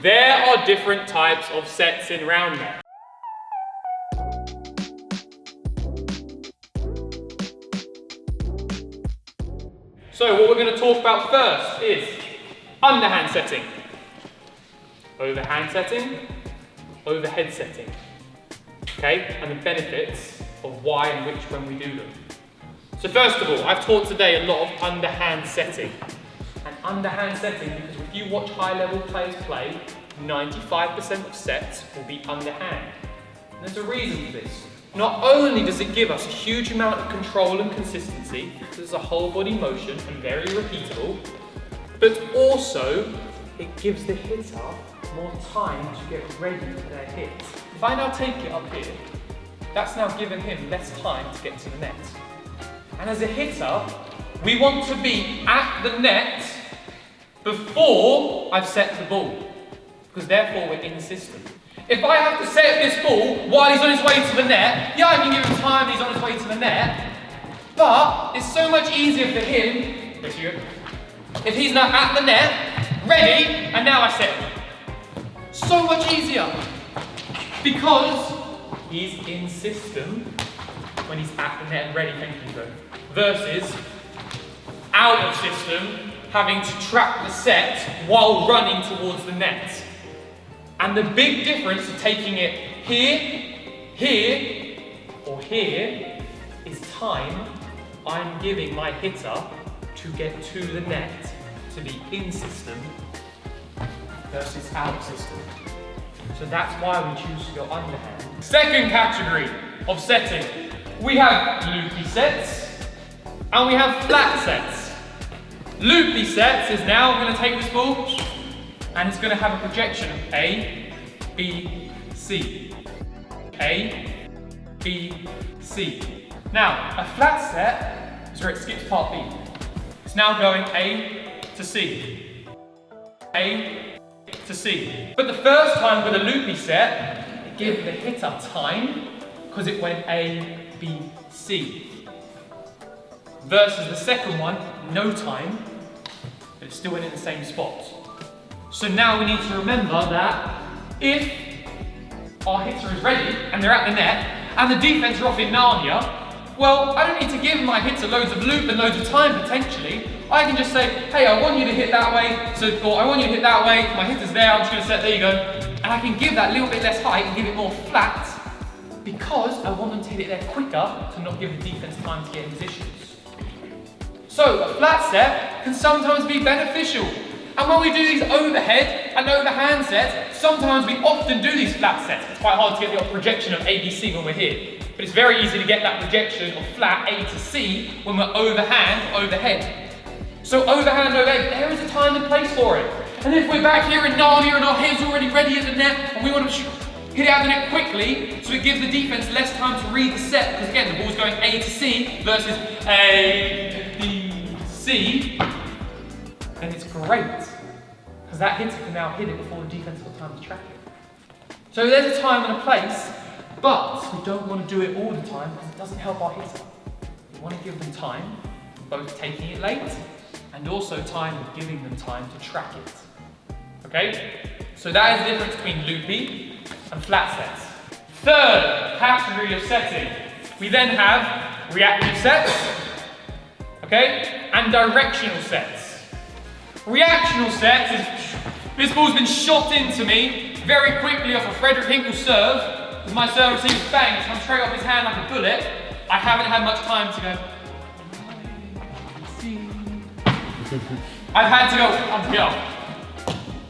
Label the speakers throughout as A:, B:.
A: There are different types of sets in Roundnet. So what we're going to talk about first is underhand setting, overhand setting, overhead setting, okay, and the benefits of why and which when we do them. So first of all, I've taught today a lot of underhand setting. And underhand setting, because if you watch high-level players play, 95% of sets will be underhand. And there's a reason for this. Not only does it give us a huge amount of control and consistency, because it's a whole body motion and very repeatable, but also it gives the hitter more time to get ready for their hit. If I now take it up here, that's now given him less time to get to the net. And as a hitter, we want to be at the net before I've set the ball, because therefore we're in the system. If I have to set this ball while he's on his way to the net, yeah, I can give him time, he's on his way to the net, but it's so much easier for him, if he's now at the net, ready, and now I set him. So much easier, because he's in system when he's at the net and ready, thank you, bro, versus out of system, having to track the set while running towards the net. And the big difference of taking it here, here, or here is time I'm giving my hitter to get to the net, to be in system versus out of system. So that's why we choose to go underhand. Second category of setting, we have loopy sets and we have flat sets. Loopy sets is now I'm going to take this ball and it's going to have a projection of A, B, C. A, B, C. Now, a flat set is where it skips part B. It's now going A to C. A to C. But the first time with a loopy set, it gave the hitter time because it went A, B, C. Versus the second one, no time, but it still went in the same spot. So now we need to remember that if our hitter is ready and they're at the net and the defense are off in Narnia, well, I don't need to give my hitter loads of loop and loads of time potentially. I can just say, hey, I want you to hit that way, or I want you to hit that way, my hitter's there, I'm just going to set, there you go. And I can give that a little bit less height and give it more flat because I want them to hit it there quicker to not give the defense time to get in positions. So a flat set can sometimes be beneficial. And when we do these overhead and overhand sets, sometimes we often do these flat sets. It's quite hard to get the projection of ABC when we're here. But it's very easy to get that projection of flat A to C when we're overhand or overhead. So overhand, overhead, there is a time and place for it. And if we're back here in Narnia and our head's already ready at the net and we want to hit it out the net quickly, so it gives the defense less time to read the set, because again, the ball's going A to C versus A, B, C, then it's great, because that hitter can now hit it before the defense has got time to track it. So there's a time and a place, but we don't want to do it all the time because it doesn't help our hitter. We want to give them time, both taking it late and also time of giving them time to track it. Okay? So that is the difference between loopy and flat sets. Third category of setting, we then have reactive sets, okay, and directional sets. Reactional sets is, this ball's been shot into me very quickly off a Frederick Hinkle serve, as my serve receives bang, it's come straight off his hand like a bullet. I haven't had much time to go, I've had to go,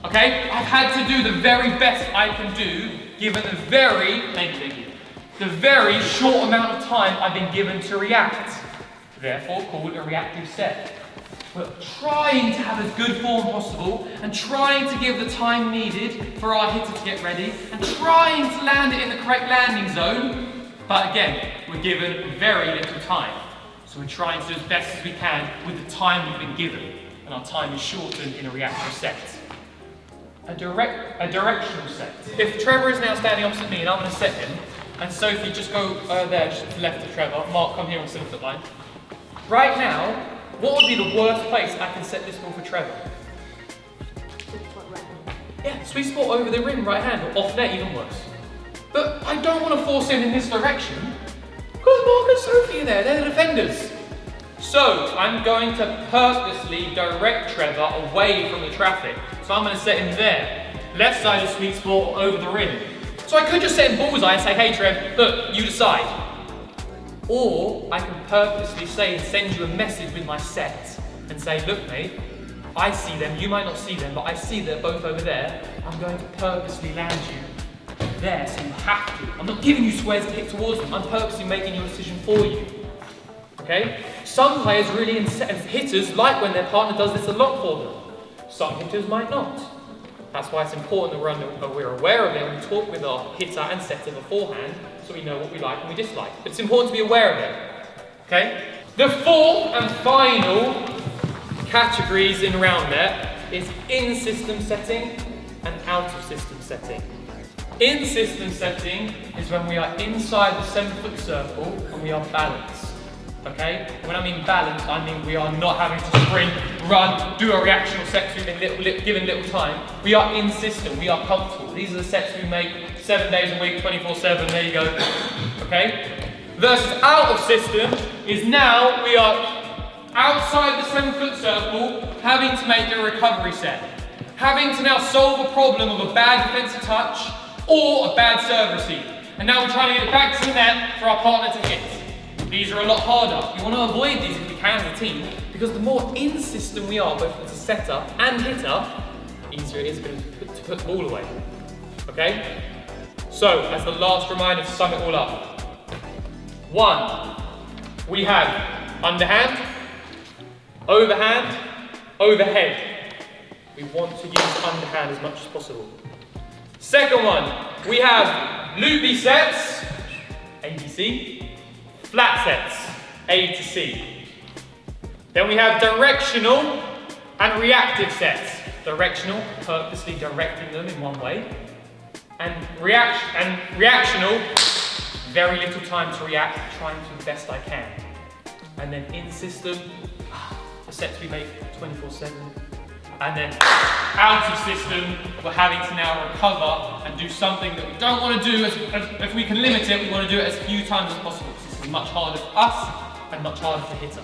A: okay? I've had to do the very best I can do, given the very, the very short amount of time I've been given to react. Therefore called a reactive set. We're trying to have as good form possible and trying to give the time needed for our hitter to get ready and trying to land it in the correct landing zone. But again, we're given very little time. So we're trying to do as best as we can with the time we've been given. And our time is shortened in a reactive set. A directional set. If Trevor is now standing opposite me and I'm going to set him, and Sophie just go there, just to the left of Trevor, Mark come here on the 7 foot line. Right now, what would be the worst place I can set this ball for Trevor?
B: Right.
A: Yeah, Sweet spot over the rim, right hand, or off net, even worse. But I don't want to force him in this direction, because Mark and Sophie are there, they're the defenders. So I'm going to purposely direct Trevor away from the traffic. So I'm going to set him there, left side of the sweet spot, over the rim. So I could just set him bullseye and say, hey Trev, look, you decide. Or I can purposely say and send you a message with my set and say, look mate, I see them, you might not see them, but I see they're both over there. I'm going to purposely land you there, so you have to. I'm not giving you squares to hit towards them, I'm purposely making your decision for you. Okay? Some players really, hitters, like when their partner does this a lot for them. Some hitters might not. That's why it's important that we're aware of it when we talk with our hitter and setter beforehand, so we know what we like and we dislike. But it's important to be aware of it. Okay? The fourth and final categories in Roundnet is in-system setting and out-of-system setting. In-system setting is when we are inside the 7-foot circle and we are balanced. Okay? When I mean balanced, I mean we are not having to sprint, run, do a reactional set given little time. We are in system, we are comfortable. These are the sets we make 7 days a week, 24/7, there you go. Okay? Versus out of system is now we are outside the 7-foot circle, having to make a recovery set. Having to now solve a problem of a bad defensive touch or a bad serve receive. And now we're trying to get it back to the net for our partner to hit. These are a lot harder. We want to avoid these if we can as a team, because the more in system we are, both as a setter and hitter, easier it is to put the ball away. Okay? So, as the last reminder to sum it all up. 1, we have underhand, overhand, overhead. We want to use underhand as much as possible. Second one, we have loopy sets, A, B, C. Flat sets, A to C. Then we have directional and reactive sets. Directional, purposely directing them in one way. And reactional, very little time to react, trying to the best I can. And then in system, the sets we make 24/7. And then out of system, we're having to now recover and do something that we don't want to do. If we can limit it, we want to do it as few times as possible. Much harder for us and much harder for hitter.